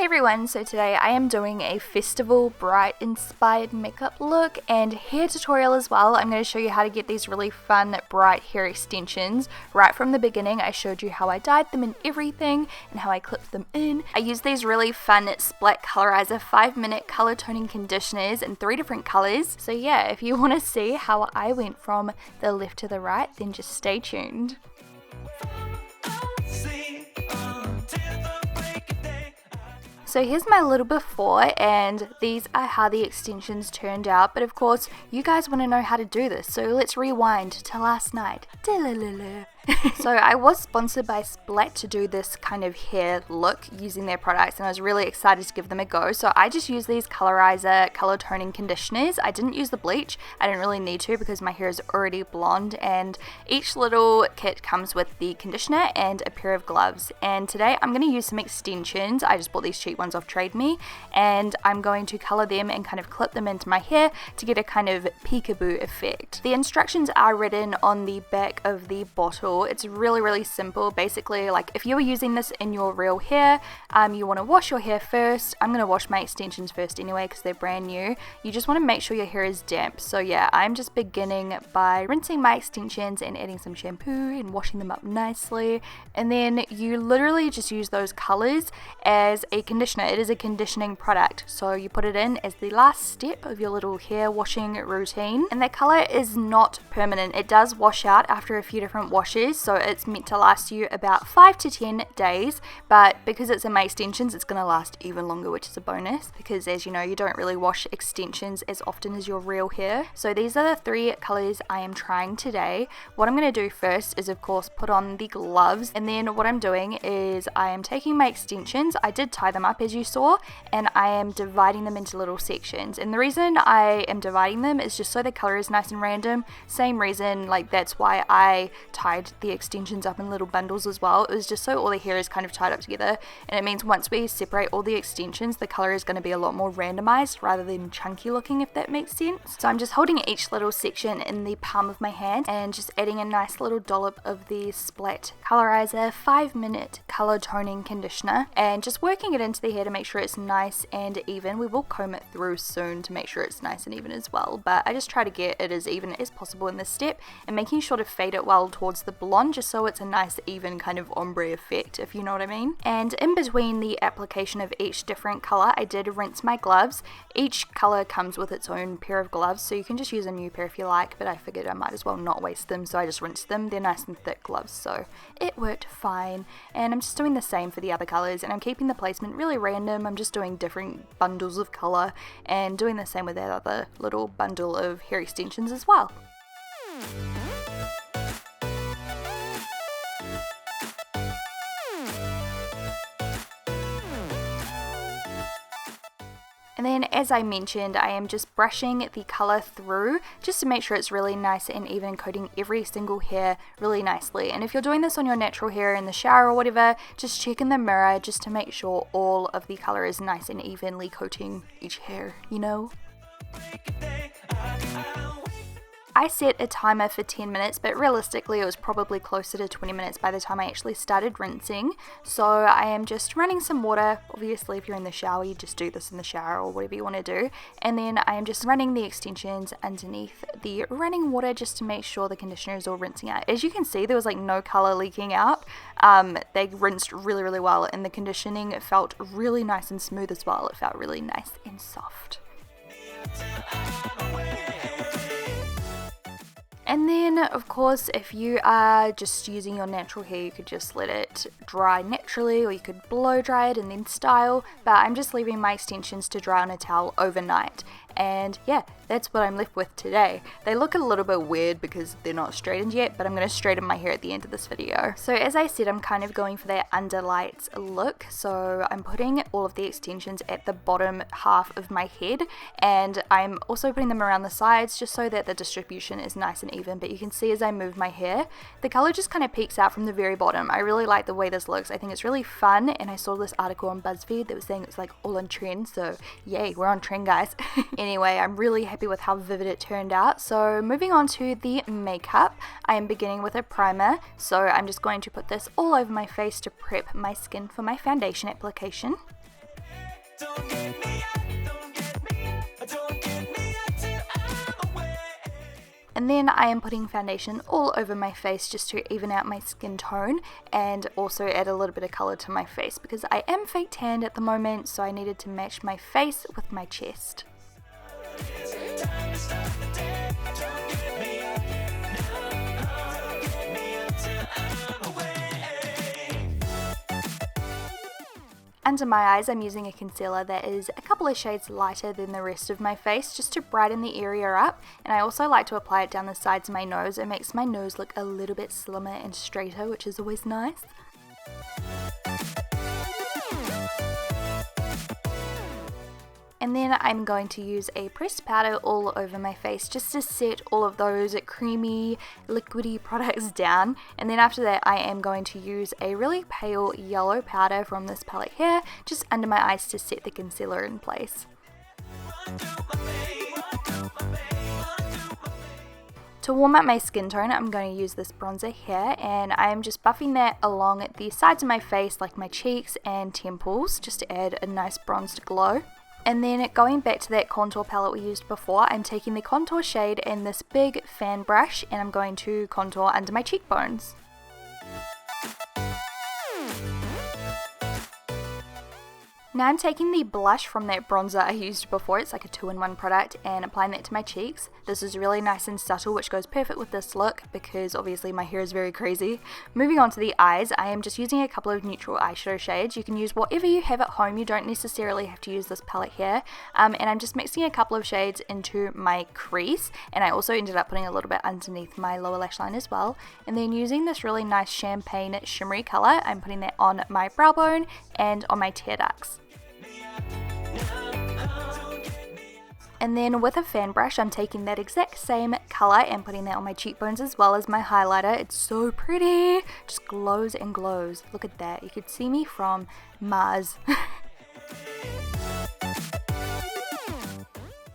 everyone, so today I am doing a festival bright inspired makeup look and hair tutorial as well. I'm going to show you how to get these really fun bright hair extensions. Right from the beginning I showed you how I dyed them and everything and how I clipped them in. I used these really fun Splat Colorizer 5-minute color toning conditioners in 3 different colors. So yeah, if you want to see how I went from the left to the right, then just stay tuned. So here's my little before, and these are how the extensions turned out, but of course you guys want to know how to do this, so let's rewind to last night. So I was sponsored by Splat to do this kind of hair look using their products, and I was really excited to give them a go. So I just used these Colorizer color toning conditioners. I didn't use the bleach. I didn't really need to because my hair is already blonde, and each little kit comes with the conditioner and a pair of gloves. And today I'm going to use some extensions. I just bought these cheap ones off Trade Me, and I'm going to color them and kind of clip them into my hair to get a kind of peekaboo effect. The instructions are written on the back of the bottle. It's really simple. Basically, like if you were using this in your real hair, you want to wash your hair first. I'm going to wash my extensions first anyway because they're brand new. You just want to make sure your hair is damp. So yeah, I'm just beginning by rinsing my extensions and adding some shampoo and washing them up nicely, and then you literally just use those colors as a conditioner. It is a conditioning product, so you put it in as the last step of your little hair washing routine, and that color is not permanent. It does wash out after a few different washes, so it's meant to last you about 5 to 10 days, but because it's in my extensions it's going to last even longer, which is a bonus because, as you know, you don't really wash extensions as often as your real hair. So these are the 3 colors I am trying today. What I'm going to do first is of course put on the gloves, and then what I'm doing is I am taking my extensions. I did tie them up as you saw, and I am dividing them into little sections, and the reason I am dividing them is just so the color is nice and random. Same reason, like that's why I tied the extensions up in little bundles as well. It was just so all the hair is kind of tied up together, and it means once we separate all the extensions the color is going to be a lot more randomized rather than chunky looking, if that makes sense. So I'm just holding each little section in the palm of my hand and just adding a nice little dollop of the Splat Colorizer 5-minute color toning conditioner and just working it into the hair to make sure it's nice and even. We will comb it through soon to make sure it's nice and even as well, but I just try to get it as even as possible in this step and making sure to fade it well towards the blonde just so it's a nice even kind of ombre effect, if you know what I mean. And in between the application of each different color I did rinse my gloves. Each color comes with its own pair of gloves, so you can just use a new pair if you like, but I figured I might as well not waste them, so I just rinsed them. They're nice and thick gloves, so it worked fine. And I'm just doing the same for the other colors, and I'm keeping the placement really random. I'm just doing different bundles of color and doing the same with that other little bundle of hair extensions as well. And then, as I mentioned, I am just brushing the color through just to make sure it's really nice and even, coating every single hair really nicely. And if you're doing this on your natural hair in the shower or whatever, just check in the mirror just to make sure all of the color is nice and evenly coating each hair, you know? I set a timer for 10 minutes, but realistically it was probably closer to 20 minutes by the time I actually started rinsing. So I am just running some water. Obviously if you're in the shower you just do this in the shower or whatever you want to do, and then I am just running the extensions underneath the running water just to make sure the conditioner is all rinsing out. As you can see, there was like no color leaking out. They rinsed really well, and the conditioning felt really nice and smooth as well. It felt really nice and soft. And then, of course, if you are just using your natural hair, you could just let it dry naturally, or you could blow dry it and then style, but I'm just leaving my extensions to dry on a towel overnight. And yeah, that's what I'm left with today. They look a little bit weird because they're not straightened yet, but I'm going to straighten my hair at the end of this video. So as I said, I'm kind of going for that underlights look. So I'm putting all of the extensions at the bottom half of my head, and I'm also putting them around the sides just so that the distribution is nice and even. But you can see as I move my hair, the color just kind of peeks out from the very bottom. I really like the way this looks. I think it's really fun, and I saw this article on BuzzFeed that was saying it's like all on trend, so yay, we're on trend, guys. Anyway, I'm really happy with how vivid it turned out. So moving on to the makeup, I am beginning with a primer. So I'm just going to put this all over my face to prep my skin for my foundation application. And then I am putting foundation all over my face just to even out my skin tone and also add a little bit of colour to my face because I am fake tanned at the moment, so I needed to match my face with my chest. Under my eyes, I'm using a concealer that is a couple of shades lighter than the rest of my face just to brighten the area up, and I also like to apply it down the sides of my nose. It makes my nose look a little bit slimmer and straighter, which is always nice. And then I'm going to use a pressed powder all over my face just to set all of those creamy, liquidy products down. And then after that, I am going to use a really pale yellow powder from this palette here, just under my eyes to set the concealer in place. To warm up my skin tone, I'm going to use this bronzer here, and I am just buffing that along the sides of my face, like my cheeks and temples, just to add a nice bronzed glow. And then going back to that contour palette we used before, I'm taking the contour shade and this big fan brush, and I'm going to contour under my cheekbones. Now I'm taking the blush from that bronzer I used before, it's like a 2-in-1 product, and applying that to my cheeks. This is really nice and subtle, which goes perfect with this look because obviously my hair is very crazy. Moving on to the eyes, I am just using a couple of neutral eyeshadow shades. You can use whatever you have at home, you don't necessarily have to use this palette here. And I'm just mixing a couple of shades into my crease, and I also ended up putting a little bit underneath my lower lash line as well. And then using this really nice champagne shimmery colour, I'm putting that on my brow bone and on my tear ducts. And then with a fan brush, I'm taking that exact same colour and putting that on my cheekbones as well as my highlighter. It's so pretty, just glows and glows. Look at that, you could see me from Mars.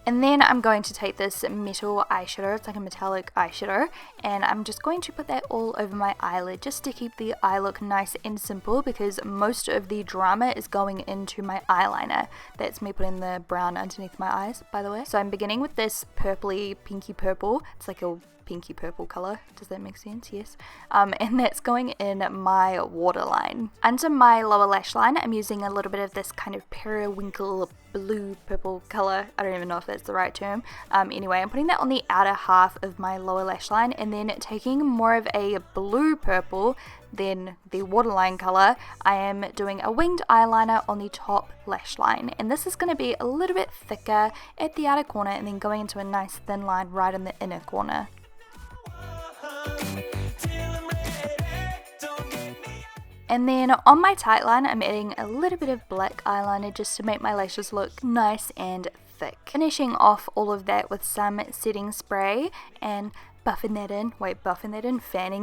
And then I'm going to take this metal eyeshadow, it's like a metallic eyeshadow, and I'm just going to put that all over my eyelid just to keep the eye look nice and simple because most of the drama is going into my eyeliner. That's me putting the brown underneath my eyes, by the way. So I'm beginning with this purpley pinky purple. It's like a pinky purple color. Does that make sense? Yes. And that's going in my waterline. Under my lower lash line, I'm using a little bit of this kind of periwinkle blue purple color. I don't even know if that's the right term. Anyway, I'm putting that on the outer half of my lower lash line and then taking more of a blue purple than the waterline color, I am doing a winged eyeliner on the top lash line, and this is going to be a little bit thicker at the outer corner and then going into a nice thin line right in the inner corner. And then on my tight line, I'm adding a little bit of black eyeliner just to make my lashes look nice and thick. Finishing off all of that with some setting spray and fanning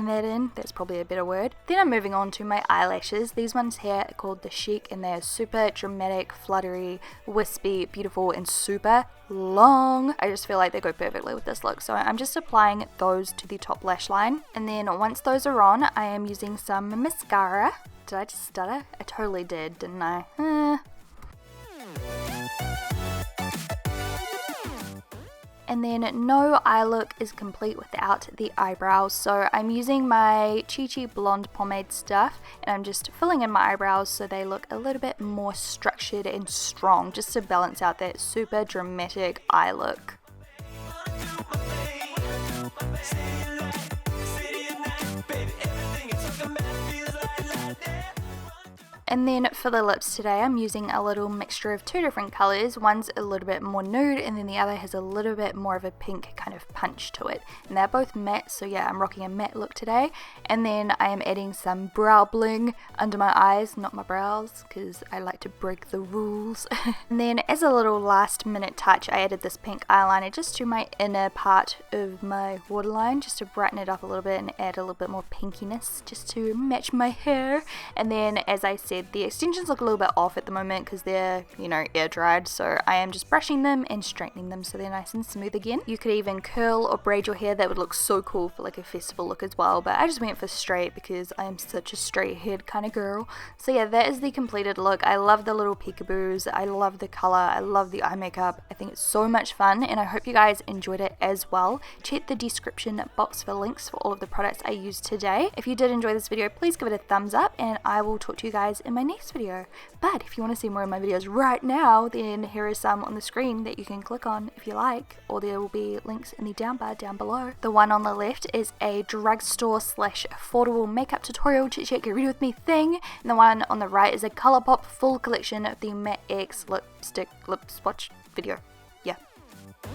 that in, that's probably a better word. Then I'm moving on to my eyelashes. These ones here are called the Chic, and they're super dramatic, fluttery, wispy, beautiful, and super long. I just feel like they go perfectly with this look, so I'm just applying those to the top lash line. And then once those are on, I am using some mascara. Did I just stutter? I totally did, didn't I? And then no eye look is complete without the eyebrows, so I'm using my Chi Chi blonde pomade stuff and I'm just filling in my eyebrows so they look a little bit more structured and strong, just to balance out that super dramatic eye look. And then for the lips today, I'm using a little mixture of two different colours. One's a little bit more nude and then the other has a little bit more of a pink kind of punch to it. And they're both matte, so yeah, I'm rocking a matte look today. And then I am adding some brow bling under my eyes, not my brows, because I like to break the rules. And then as a little last minute touch, I added this pink eyeliner just to my inner part of my waterline, just to brighten it up a little bit and add a little bit more pinkiness, just to match my hair. And then as I said, said, the extensions look a little bit off at the moment because they're, you know, air dried, so I am just brushing them and straightening them so they're nice and smooth again. You could even curl or braid your hair. That would look so cool for like a festival look as well, but I just went for straight because I am such a straight head kind of girl. So yeah, that is the completed look. I love the little peekaboos, I love the color, I love the eye makeup. I think it's so much fun and I hope you guys enjoyed it as well. Check the description box for links for all of the products I used today. If you did enjoy this video, please give it a thumbs up and I will talk to you guys in my next video. But if you want to see more of my videos right now, then here are some on the screen that you can click on if you like, or there will be links in the down bar down below. The one on the left is a drugstore slash affordable makeup tutorial chit chat get ready with me thing, and the one on the right is a Colourpop full collection of the Matte X lipstick lip swatch video.